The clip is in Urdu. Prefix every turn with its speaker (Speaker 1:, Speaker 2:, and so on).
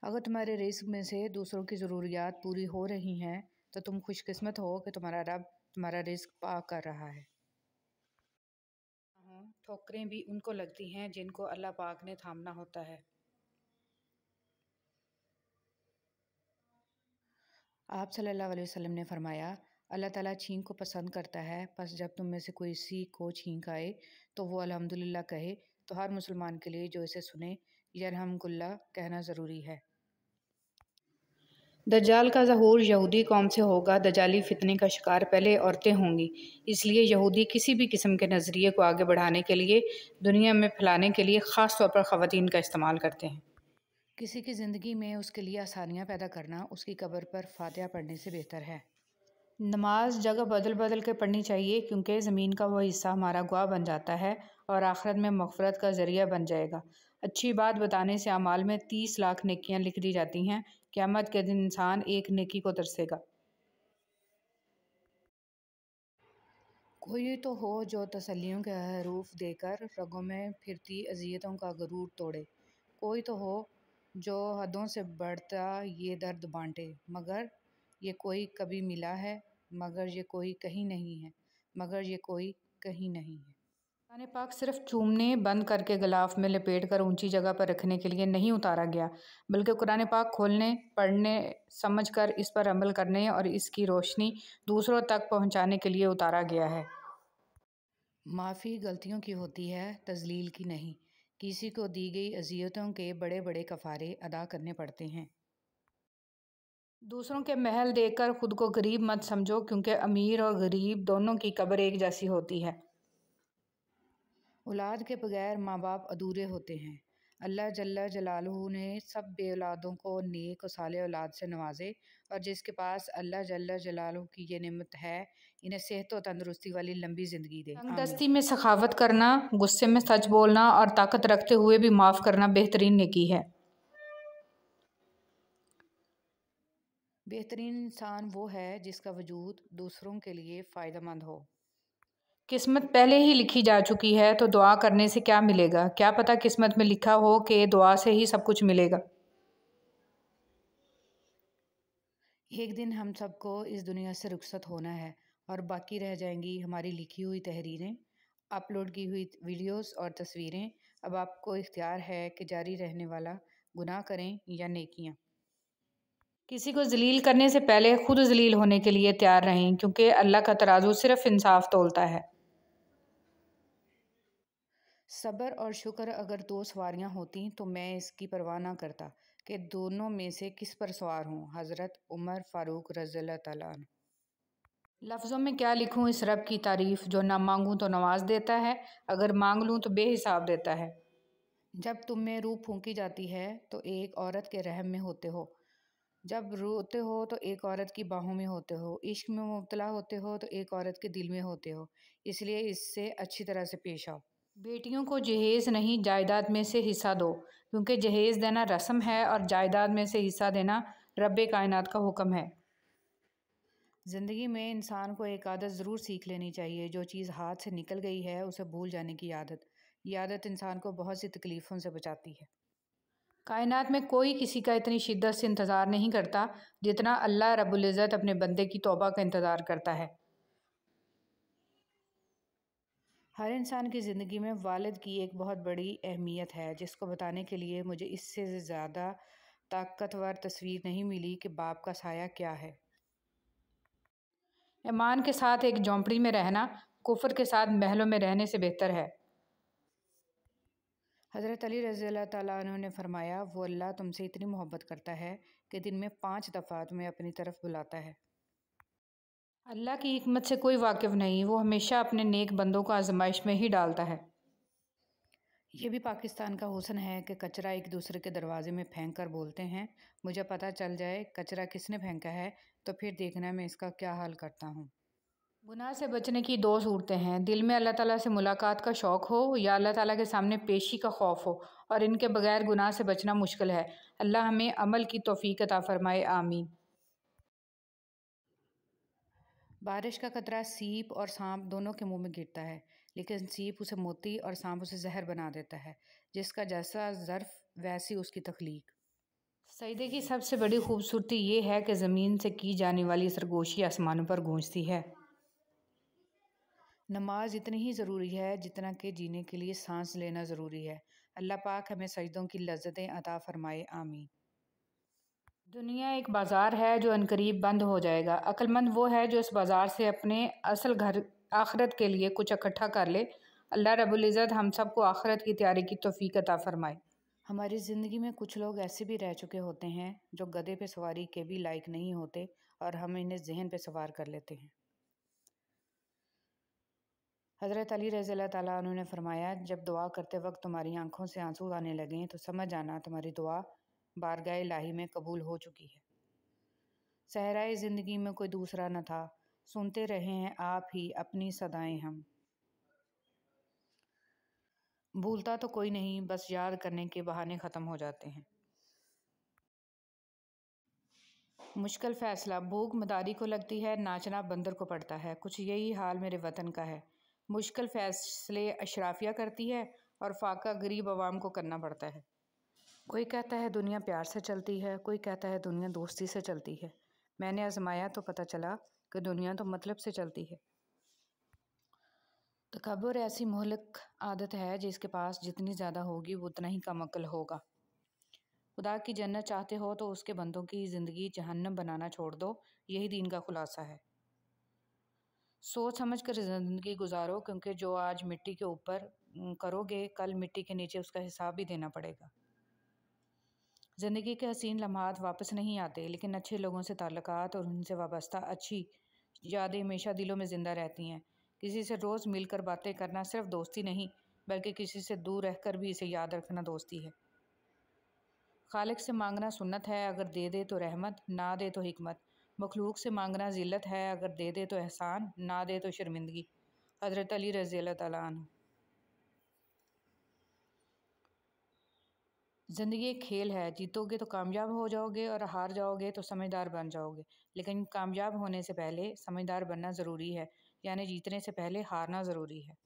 Speaker 1: اگر تمہارے رزق میں سے دوسروں کی ضروریات پوری ہو رہی ہیں تو تم خوش قسمت ہو کہ تمہارا رب تمہارا رزق پاک کر رہا ہے۔ ٹھوکریں بھی ان کو لگتی ہیں جن کو اللہ پاک نے تھامنا ہوتا ہے۔ آپ صلی اللہ علیہ وسلم نے فرمایا، اللہ تعالیٰ چھینک کو پسند کرتا ہے، پس جب تم میں سے کوئی سی کو چھینک آئے تو وہ الحمدللہ کہے۔ تو ہر مسلمان کے لیے جو اسے سنے یرحمک اللہ کہنا ضروری ہے۔ دجال کا ظہور یہودی قوم سے ہوگا۔ دجالی فتنے کا شکار پہلے عورتیں ہوں گی، اس لیے یہودی کسی بھی قسم کے نظریے کو آگے بڑھانے کے لیے، دنیا میں پھیلانے کے لیے خاص طور پر خواتین کا استعمال کرتے ہیں۔ کسی کی زندگی میں اس کے لیے آسانیاں پیدا کرنا اس کی قبر پر فاتحہ پڑھنے سے بہتر ہے۔ نماز جگہ بدل بدل کے پڑھنی چاہیے، کیونکہ زمین کا وہ حصہ ہمارا گواہ بن جاتا ہے اور آخرت میں مغفرت کا ذریعہ بن جائے گا۔ اچھی بات بتانے سے اعمال میں 30 لاکھ نیکیاں لکھ دی جاتی ہیں۔ قیامت کے دن انسان ایک نیکی کو ترسے گا۔ کوئی تو ہو جو تسلیوں کے حروف دے کر رگوں میں پھرتی اذیتوں کا غرور توڑے۔ کوئی تو ہو جو حدوں سے بڑھتا یہ درد بانٹے۔ مگر یہ کوئی کبھی ملا ہے، مگر یہ کوئی کہیں نہیں ہے، مگر یہ کوئی کہیں نہیں ہے۔ قرآن پاک صرف چومنے بند کر کے غلاف میں لپیٹ کر اونچی جگہ پر رکھنے کے لیے نہیں اتارا گیا، بلکہ قرآن پاک کھولنے، پڑھنے، سمجھ کر اس پر عمل کرنے اور اس کی روشنی دوسروں تک پہنچانے کے لیے اتارا گیا ہے۔ معافی غلطیوں کی ہوتی ہے، تذلیل کی نہیں۔ کسی کو دی گئی اذیتوں کے بڑے بڑے کفارے ادا کرنے پڑتے ہیں۔ دوسروں کے محل دیکھ کر خود کو غریب مت سمجھو، کیونکہ امیر اور غریب دونوں کی قبر ایک جیسی ہوتی ہے۔ اولاد کے بغیر ماں باپ ادھورے ہوتے ہیں۔ اللہ جل جلالہ نے سب بے اولادوں کو نیک و صالح اولاد سے نوازے، اور جس کے پاس اللہ جل جلالہ کی یہ نعمت ہے، انہیں صحت و تندرستی والی لمبی زندگی دے۔ تنگ دستی میں سخاوت کرنا، غصے میں سچ بولنا اور طاقت رکھتے ہوئے بھی معاف کرنا بہترین نیکی ہے۔ بہترین انسان وہ ہے جس کا وجود دوسروں کے لیے فائدہ مند ہو۔ قسمت پہلے ہی لکھی جا چکی ہے تو دعا کرنے سے کیا ملے گا؟ کیا پتہ قسمت میں لکھا ہو کہ دعا سے ہی سب کچھ ملے گا۔ ایک دن ہم سب کو اس دنیا سے رخصت ہونا ہے، اور باقی رہ جائیں گی ہماری لکھی ہوئی تحریریں، اپلوڈ کی ہوئی ویڈیوز اور تصویریں۔ اب آپ کو اختیار ہے کہ جاری رہنے والا گناہ کریں یا نیکیاں۔ کسی کو ذلیل کرنے سے پہلے خود ذلیل ہونے کے لیے تیار رہیں، کیونکہ اللہ کا ترازو صرف انصاف تولتا ہے۔ صبر اور شکر اگر دو سواریاں ہوتیں تو میں اس کی پرواہ نہ کرتا کہ دونوں میں سے کس پر سوار ہوں۔ حضرت عمر فاروق رضی اللہ تعالیٰ عنہ۔ لفظوں میں کیا لکھوں اس رب کی تعریف، جو نہ مانگوں تو نواز دیتا ہے، اگر مانگ لوں تو بے حساب دیتا ہے۔ جب تم میں روح پھونکی جاتی ہے تو ایک عورت کے رحم میں ہوتے ہو، جب روتے ہو تو ایک عورت کی باہوں میں ہوتے ہو، عشق میں مبتلا ہوتے ہو تو ایک عورت کے دل میں ہوتے ہو، اس لیے اس سے اچھی طرح سے پیش آؤ۔ بیٹیوں کو جہیز نہیں جائیداد میں سے حصہ دو، کیونکہ جہیز دینا رسم ہے اور جائیداد میں سے حصہ دینا رب کائنات کا حکم ہے۔ زندگی میں انسان کو ایک عادت ضرور سیکھ لینی چاہیے، جو چیز ہاتھ سے نکل گئی ہے اسے بھول جانے کی عادت۔ یہ عادت انسان کو بہت سی تکلیفوں سے بچاتی ہے۔ کائنات میں کوئی کسی کا اتنی شدت سے انتظار نہیں کرتا جتنا اللہ رب العزت اپنے بندے کی توبہ کا انتظار کرتا ہے۔ ہر انسان کی زندگی میں والد کی ایک بہت بڑی اہمیت ہے، جس کو بتانے کے لیے مجھے اس سے زیادہ طاقتور تصویر نہیں ملی کہ باپ کا سایہ کیا ہے۔ ایمان کے ساتھ ایک جھونپڑی میں رہنا کفر کے ساتھ محلوں میں رہنے سے بہتر ہے۔ حضرت علی رضی اللہ تعالیٰ عنہ نے فرمایا، وہ اللہ تم سے اتنی محبت کرتا ہے کہ دن میں 5 دفعہ تمہیں اپنی طرف بلاتا ہے۔ اللہ کی حکمت سے کوئی واقف نہیں، وہ ہمیشہ اپنے نیک بندوں کو آزمائش میں ہی ڈالتا ہے۔ یہ بھی پاکستان کا حسن ہے کہ کچرا ایک دوسرے کے دروازے میں پھینک کر بولتے ہیں، مجھے پتہ چل جائے کچرا کس نے پھینکا ہے تو پھر دیکھنا میں اس کا کیا حل کرتا ہوں۔ گناہ سے بچنے کی 2 صورتیں ہیں، دل میں اللہ تعالیٰ سے ملاقات کا شوق ہو یا اللہ تعالیٰ کے سامنے پیشی کا خوف ہو، اور ان کے بغیر گناہ سے بچنا مشکل ہے۔ اللہ ہمیں عمل کی توفیق عطا فرمائے، آمین۔ بارش کا قطرہ سیپ اور سانپ دونوں کے منہ میں گرتا ہے، لیکن سیپ اسے موتی اور سانپ اسے زہر بنا دیتا ہے۔ جس کا جیسا ظرف ویسی اس کی تخلیق۔ سجدے کی سب سے بڑی خوبصورتی یہ ہے کہ زمین سے کی جانے والی سرگوشی آسمانوں پر گونجتی ہے۔ نماز اتنی ہی ضروری ہے جتنا کہ جینے کے لیے سانس لینا ضروری ہے۔ اللہ پاک ہمیں سجدوں کی لذتیں عطا فرمائے، آمین۔ دنیا ایک بازار ہے جو عنقریب بند ہو جائے گا۔ عقل مند وہ ہے جو اس بازار سے اپنے اصل گھر آخرت کے لیے کچھ اکٹھا کر لے۔ اللہ رب العزت ہم سب کو آخرت کی تیاری کی توفیق عطا فرمائے۔ ہماری زندگی میں کچھ لوگ ایسے بھی رہ چکے ہوتے ہیں جو گدھے پہ سواری کے بھی لائق نہیں ہوتے اور ہم انہیں ذہن پہ سوار کر لیتے ہیں۔ حضرت علی رضی اللہ تعالیٰ عنہ نے فرمایا، جب دعا کرتے وقت تمہاری آنکھوں سے آنسو آنے لگیں تو سمجھ جانا تمہاری دعا بارگاہ الہی میں قبول ہو چکی ہے۔ صحرائے زندگی میں کوئی دوسرا نہ تھا، سنتے رہے ہیں آپ ہی اپنی صدائیں ہم۔ بھولتا تو کوئی نہیں، بس یاد کرنے کے بہانے ختم ہو جاتے ہیں۔ مشکل فیصلہ، بھوک مداری کو لگتی ہے، ناچنا بندر کو پڑتا ہے، کچھ یہی حال میرے وطن کا ہے۔ مشکل فیصلے اشرافیہ کرتی ہے اور فاقہ غریب عوام کو کرنا پڑتا ہے۔ کوئی کہتا ہے دنیا پیار سے چلتی ہے، کوئی کہتا ہے دنیا دوستی سے چلتی ہے۔ میں نے آزمایا تو پتہ چلا کہ دنیا تو مطلب سے چلتی ہے۔ تکبر ایسی مہلک عادت ہے جس کے پاس جتنی زیادہ ہوگی وہ اتنا ہی کم عقل ہوگا۔ خدا کی جنت چاہتے ہو تو اس کے بندوں کی زندگی جہنم بنانا چھوڑ دو، یہی دین کا خلاصہ ہے۔ سوچ سمجھ کر زندگی گزارو، کیونکہ جو آج مٹی کے اوپر کرو گے کل مٹی کے نیچے اس کا حساب بھی دینا پڑے گا۔ زندگی کے حسین لمحات واپس نہیں آتے، لیکن اچھے لوگوں سے تعلقات اور ان سے وابستہ اچھی یادیں ہمیشہ دلوں میں زندہ رہتی ہیں۔ کسی سے روز مل کر باتیں کرنا صرف دوستی نہیں بلکہ کسی سے دور رہ کر بھی اسے یاد رکھنا دوستی ہے۔ خالق سے مانگنا سنت ہے، اگر دے دے تو رحمت، نہ دے تو حکمت۔ مخلوق سے مانگنا ذلت ہے، اگر دے دے تو احسان، نہ دے تو شرمندگی۔ حضرت علی رضی اللہ تعالیٰ عنہ۔ زندگی ایک کھیل ہے، جیتو گے تو کامیاب ہو جاؤ گے اور ہار جاؤ گے تو سمجھدار بن جاؤ گے، لیکن کامیاب ہونے سے پہلے سمجھدار بننا ضروری ہے، یعنی جیتنے سے پہلے ہارنا ضروری ہے۔